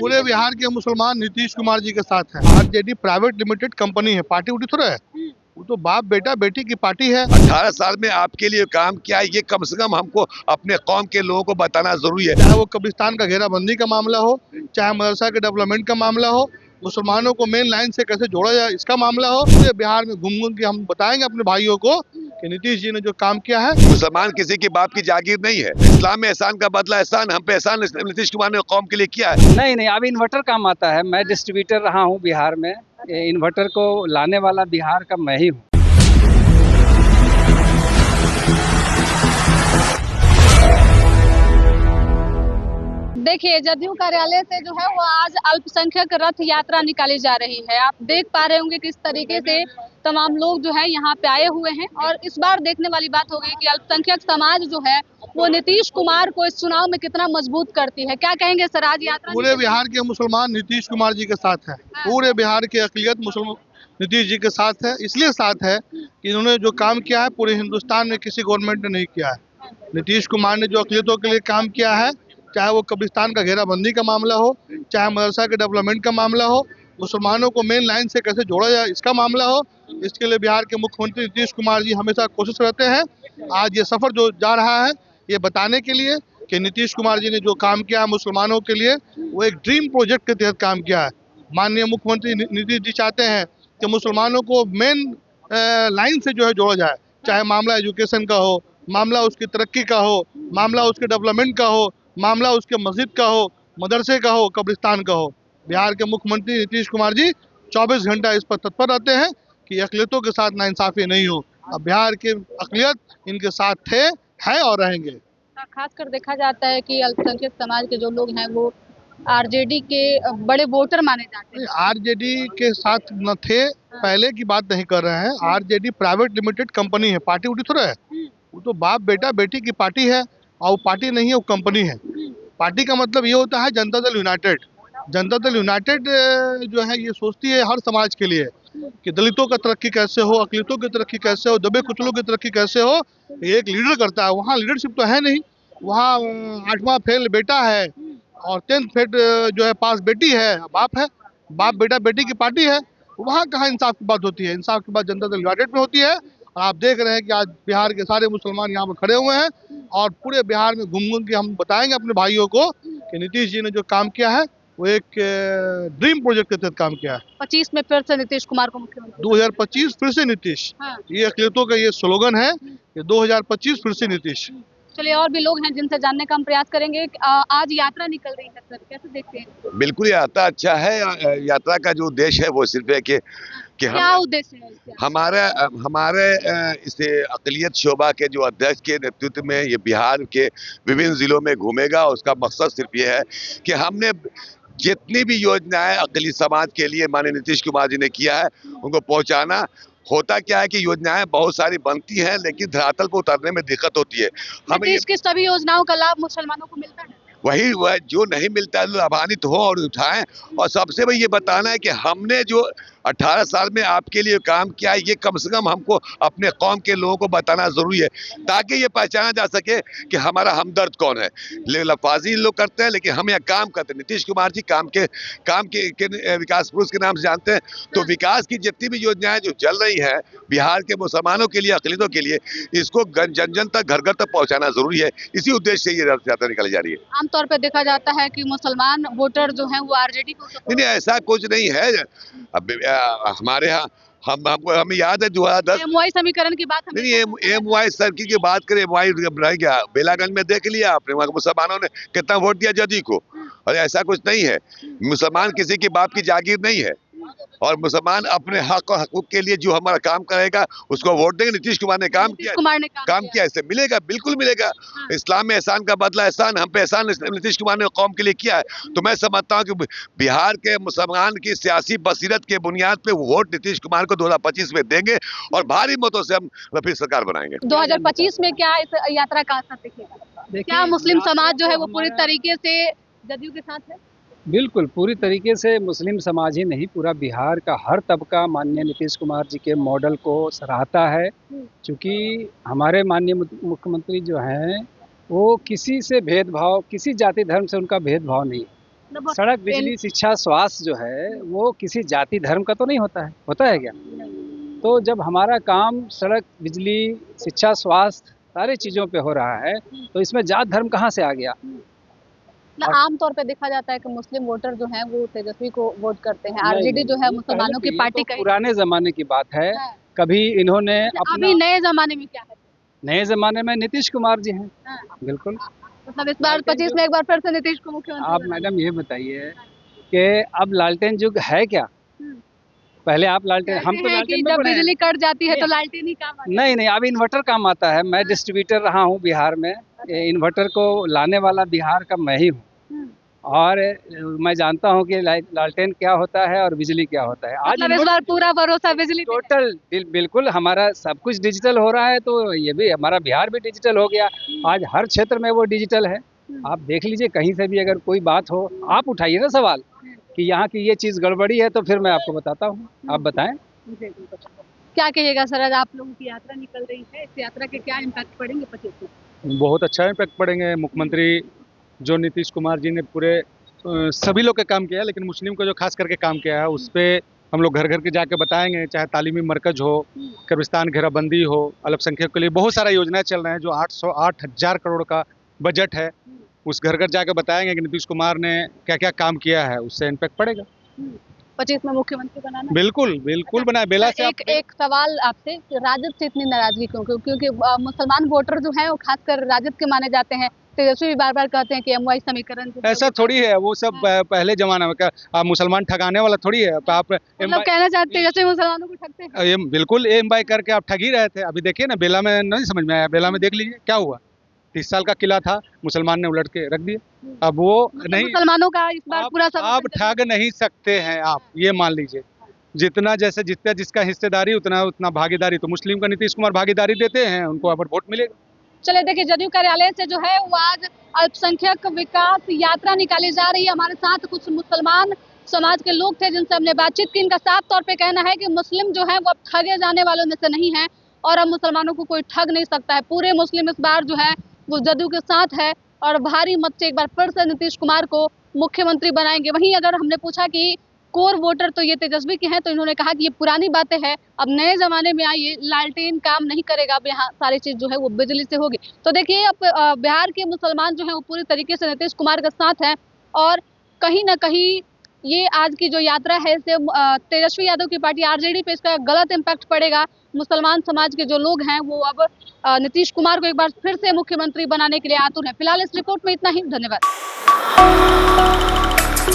पूरे बिहार के मुसलमान नीतीश कुमार जी के साथ हैं। आरजेडी प्राइवेट लिमिटेड कंपनी है, पार्टी उठी थोड़ा है, वो तो बाप बेटा बेटी की पार्टी है। 18 साल में आपके लिए काम किया है, ये कम से कम हमको अपने कौम के लोगों को बताना जरूरी है। चाहे वो कब्रिस्तान का घेराबंदी का मामला हो, चाहे मदरसा के डेवलपमेंट का मामला हो, मुसलमानों को मेन लाइन से कैसे जोड़ा जाए इसका मामला हो, पूरे बिहार में घूम घूम के हम बताएंगे अपने भाइयों को कि नीतीश जी ने जो काम किया है। मुसलमान किसी के बाप की जागीर नहीं है। इस्लाम में एहसान का बदला एहसान, हम पे एहसान नीतीश कुमार ने कौम के लिए किया है। नहीं, अब इन्वर्टर काम आता है। मैं डिस्ट्रीब्यूटर रहा हूँ बिहार में। इन्वर्टर को लाने वाला बिहार का मैं ही हूँ। देखिए, जदयू कार्यालय से जो है वो आज अल्पसंख्यक रथ यात्रा निकाली जा रही है। आप देख पा रहे होंगे किस तरीके से तमाम लोग जो है यहाँ पे आए हुए हैं। और इस बार देखने वाली बात होगी कि अल्पसंख्यक समाज जो है वो नीतीश कुमार को इस चुनाव में कितना मजबूत करती है। क्या कहेंगे सर, आज यात्रा पूरे बिहार के मुसलमान नीतीश कुमार जी के साथ है। पूरे बिहार की अक़लियत मुसलमान नीतीश जी के साथ है। इसलिए साथ है कि इन्होंने जो काम किया है पूरे हिंदुस्तान में किसी गवर्नमेंट ने नहीं किया है। नीतीश कुमार ने जो अक़लियतों के लिए काम किया है, चाहे वो कब्रिस्तान का घेराबंदी का मामला हो, चाहे मदरसा के डेवलपमेंट का मामला हो, मुसलमानों को मेन लाइन से कैसे जोड़ा जाए इसका मामला हो, इसके लिए बिहार के मुख्यमंत्री नीतीश कुमार जी हमेशा कोशिश करते हैं। आज ये सफ़र जो जा रहा है ये बताने के लिए कि नीतीश कुमार जी ने जो काम किया है मुसलमानों के लिए, वो एक ड्रीम प्रोजेक्ट के तहत काम किया है। माननीय मुख्यमंत्री नीतीश जी चाहते हैं कि मुसलमानों को मेन लाइन से जो है जोड़ा जाए, चाहे मामला एजुकेशन का हो, मामला उसकी तरक्की का हो, मामला उसके डेवलपमेंट का हो, मामला उसके मस्जिद का हो, मदरसे का हो, कब्रिस्तान का हो। बिहार के मुख्यमंत्री नीतीश कुमार जी 24 घंटा इस पर तत्पर रहते हैं कि अक़लियतों के साथ नाइंसाफ़ी नहीं हो। अब बिहार के अक़लियत इनके साथ थे, हैं और रहेंगे। खासकर देखा जाता है कि अल्पसंख्यक समाज के जो लोग हैं वो आरजेडी के बड़े वोटर माने जाते हैं। आरजेडी के साथ न थे, पहले की बात नहीं कर रहे हैं। आरजेडी प्राइवेट लिमिटेड कंपनी है, पार्टी उठी थोड़ा है, वो तो बाप बेटा बेटी की पार्टी है। और वो पार्टी नहीं है, वो कंपनी है। पार्टी का मतलब ये होता है जनता दल यूनाइटेड। जनता दल यूनाइटेड जो है ये सोचती है हर समाज के लिए कि दलितों का तरक्की कैसे हो, अक़लियतों की तरक्की कैसे हो, दबे कुचलों की तरक्की कैसे हो। ये एक लीडर करता है। वहाँ लीडरशिप तो है नहीं, वहाँ 8वां फेल बेटा है और 10th फेल जो है पास बेटी है, बाप है, बाप बेटा बेटी की पार्टी है। वहाँ कहाँ इंसाफ की बात होती है? इंसाफ की बात जनता दल यूनाइटेड में होती है। और आप देख रहे हैं कि आज बिहार के सारे मुसलमान यहाँ पर खड़े हुए हैं और पूरे बिहार में घूम घूम के हम बताएंगे अपने भाइयों को कि नीतीश जी ने जो काम किया है वो एक ड्रीम प्रोजेक्ट के तहत काम किया है। 25 में फिर से नीतीश कुमार को मुख्यमंत्री 2025 फिर से नीतीश, ये अक़लियतों का ये स्लोगन है कि 2025 फिर से नीतीश। चलिए, और भी लोग हैं जिनसे जानने का हम प्रयास करेंगे। आज यात्रा निकल रही है सर, कैसे देखते हैं? बिल्कुल यात्रा अच्छा है। यात्रा का जो उद्देश्य है वो सिर्फ है कि क्या उद्देश्य है? हमारे इस अक़लियत शोबा के जो अध्यक्ष के नेतृत्व में ये बिहार के विभिन्न जिलों में घूमेगा। उसका मकसद सिर्फ ये है कि हमने जितनी भी योजनाएं अक़लियत समाज के लिए माननीय नीतीश कुमार जी ने किया है उनको पहुंचाना। होता क्या है कि योजनाएं बहुत सारी बनती हैं लेकिन धरातल पर उतरने में दिक्कत होती है। हमें की सभी योजनाओं का लाभ मुसलमानों को मिलता है? वही वह जो नहीं मिलता है लाभान्वित हो और उठाएं। और सबसे बड़ी ये बताना है कि हमने जो 18 साल में आपके लिए काम किया है, ये कम से कम हमको अपने कौम के लोगों को बताना जरूरी है, ताकि ये पहचाना जा सके कि हमारा हमदर्द कौन है। लफाजी लोग करते हैं लेकिन हम यहाँ काम करते हैं। नीतीश कुमार जी काम के विकास पुरुष के नाम से जानते हैं। तो विकास की जितनी भी योजनाएं जो चल रही हैं बिहार के मुसलमानों के लिए, अक़लियतों के लिए, इसको जन जन तक, घर घर तक पहुँचाना जरूरी है। इसी उद्देश्य से ये रथ यात्रा निकाली जा रही है। आमतौर पर देखा जाता है कि मुसलमान वोटर जो हैं वो आरजेडी को नहीं, ऐसा कुछ नहीं है। अब हमारे यहाँ हमें याद है 2010 एमवाई समीकरण की बात नहीं, एमवाई सर्किल की बात करें, एमवाई रह गया। बेलागंज में देख लिया आपने, वहाँ मुसलमानों ने कितना वोट दिया जदयू को। और ऐसा कुछ नहीं है। मुसलमान किसी के बाप की जागीर नहीं है और मुसलमान अपने हक और हकूक के लिए जो हमारा काम करेगा उसको वोट देंगे। नीतीश कुमार ने काम किया, काम किया, इससे मिलेगा, बिल्कुल मिलेगा। इस्लाम में एहसान का बदला एहसान, हम पे एहसान नीतीश कुमार ने कौम के लिए किया है। तो मैं समझता हूँ कि बिहार के मुसलमान की सियासी बसीरत के बुनियाद पे वोट नीतीश कुमार को 2025 में देंगे और भारी मतों से हम फिर सरकार बनाएंगे। 2025 में क्या इस यात्रा का असर दिखेगा? क्या मुस्लिम समाज जो है वो पूरी तरीके से जदयू के साथ है? बिल्कुल, पूरी तरीके से मुस्लिम समाज ही नहीं, पूरा बिहार का हर तबका माननीय नीतीश कुमार जी के मॉडल को सराहता है। क्योंकि हमारे माननीय मुख्यमंत्री जो हैं वो किसी से भेदभाव, किसी जाति धर्म से उनका भेदभाव नहीं है। मतलब सड़क, बिजली, शिक्षा, स्वास्थ्य जो है वो किसी जाति धर्म का तो नहीं होता है क्या? तो जब हमारा काम सड़क, बिजली, शिक्षा, स्वास्थ्य सारी चीज़ों पे हो रहा है तो इसमें जात धर्म कहाँ से आ गया? मतलब आमतौर पे देखा जाता है कि मुस्लिम वोटर जो हैं वो तेजस्वी को वोट करते हैं। आरजेडी जो है नहीं, मुसलमानों पहले की ये पार्टी तो कही पुराने ज़माने की बात है। है। कभी इन्होंने अच्छा, अपना अभी नए जमाने में क्या है? नए ज़माने में नीतीश कुमार जी हैं, हाँ, बिल्कुल। मतलब इस बार 25 में एक बार फिर से नीतीश को मुख्यमंत्री आप बनाना मैडम ये बताइए कि अब लालटेन युग है क्या? हम्म। पहले आप लालटेन, हम कहते तो हैं कि लालटेन में जब पढ़े हैं। बिजली कट जाती है तो नहीं, लालटेन ही काम आता है। नहीं, अब इन्वर्टर काम आता है। मैं डिस्ट्रीब्यूटर रहा हूँ बिहार में। ये इन्वर्टर को लाने वाला बिहार का मैं ही हूँ हम्म। और मैं जानता हूँ कि लालटेन क्या होता है और बिजली क्या होता है। आज मतलब इस बार पूरा भरोसा बिजली पे है। टोटल बिल्कुल हमारा सब कुछ डिजिटल हो रहा है तो ये भी हमारा बिहार भी डिजिटल हो गया। आज हर क्षेत्र में वो डिजिटल है। आप देख लीजिए कहीं से भी अगर कोई बात हो, आप उठाइए ना सवाल कि यहाँ की ये चीज़ गड़बड़ी है तो फिर मैं आपको बताता हूँ। आप बताएं। क्या कहिएगा सर, आज आप लोगों की यात्रा निकल रही है, इस यात्रा के क्या इम्पैक्ट पड़ेंगे 25 में? बहुत अच्छा इम्पैक्ट पड़ेंगे। मुख्यमंत्री जो नीतीश कुमार जी ने पूरे सभी लोग का काम किया है, लेकिन मुस्लिम को जो खास करके काम किया है उस पे हम लोग घर घर के जाके बताएंगे। चाहे तालीमी मरकज हो, कब्रिस्तान घेराबंदी हो, अल्पसंख्यक के लिए बहुत सारा योजनाएं चल रहे हैं जो 8,000 करोड़ का बजट है। उस घर घर जाके बताएंगे कि नीतीश कुमार ने क्या क्या काम किया है, उससे इम्पैक्ट पड़ेगा। 25 में मुख्यमंत्री बनाना। बिल्कुल बिल्कुल बनाए बेला से एक एक सवाल आपसे कि राजद से इतनी नाराजगी क्यों? क्योंकि मुसलमान वोटर जो है वो खासकर राजद के माने जाते हैं। तेजस्वी भी बार बार कहते हैं कि एमवाई समीकरण जो है ऐसा थोड़ी है, वो सब पहले जमाना में आप मुसलमान ठगाने वाला थोड़ी है। आप मतलब कहना चाहते हैं तेजस्वी मुसलमानों को ठगते हैं। ये बिल्कुल एम बाई करके आप ठग ही रहे थे। अभी देखिए ना, बेला में नहीं समझ में आया, बेला में देख लीजिए क्या हुआ। 30 साल का किला था, मुसलमान ने उलट के रख दिया। अब वो नहीं, मुसलमानों का इस बार पूरा आप ठग नहीं सकते हैं। आप ये मान लीजिए जितना जैसे जितना जिसका हिस्सेदारी उतना भागीदारी। तो मुस्लिम का नीतीश कुमार भागीदारी देते हैं, उनको अब वोट मिलेगा। चले देखिए, जदयू कार्यालय से जो है वो आज अल्पसंख्यक विकास यात्रा निकाली जा रही है। हमारे साथ कुछ मुसलमान समाज के लोग थे जिनसे हमने बातचीत की। इनका साफ तौर पे कहना है कि मुस्लिम जो है वो अब ठगे जाने वालों में से नहीं है और अब मुसलमानों को कोई ठग नहीं सकता है। पूरे मुस्लिम इस बार जो है वो जदयू के साथ है और भारी मत से एक बार फिर से नीतीश कुमार को मुख्यमंत्री बनाएंगे। वहीं अगर हमने पूछा कि कोर वोटर तो ये तेजस्वी के हैं, तो इन्होंने कहा कि ये पुरानी बातें हैं, अब नए जमाने में आइए, लालटेन काम नहीं करेगा, अब यहाँ सारी चीज जो है वो बिजली से होगी। तो देखिए अब बिहार के मुसलमान जो है वो पूरी तरीके से नीतीश कुमार के साथ हैं और कहीं ना कहीं ये आज की जो यात्रा है इससे तेजस्वी यादव की पार्टी आरजेडी पे इसका गलत इम्पैक्ट पड़ेगा। मुसलमान समाज के जो लोग हैं वो अब नीतीश कुमार को एक बार फिर से मुख्यमंत्री बनाने के लिए आतुर हैं। फिलहाल इस रिपोर्ट में इतना ही। धन्यवाद।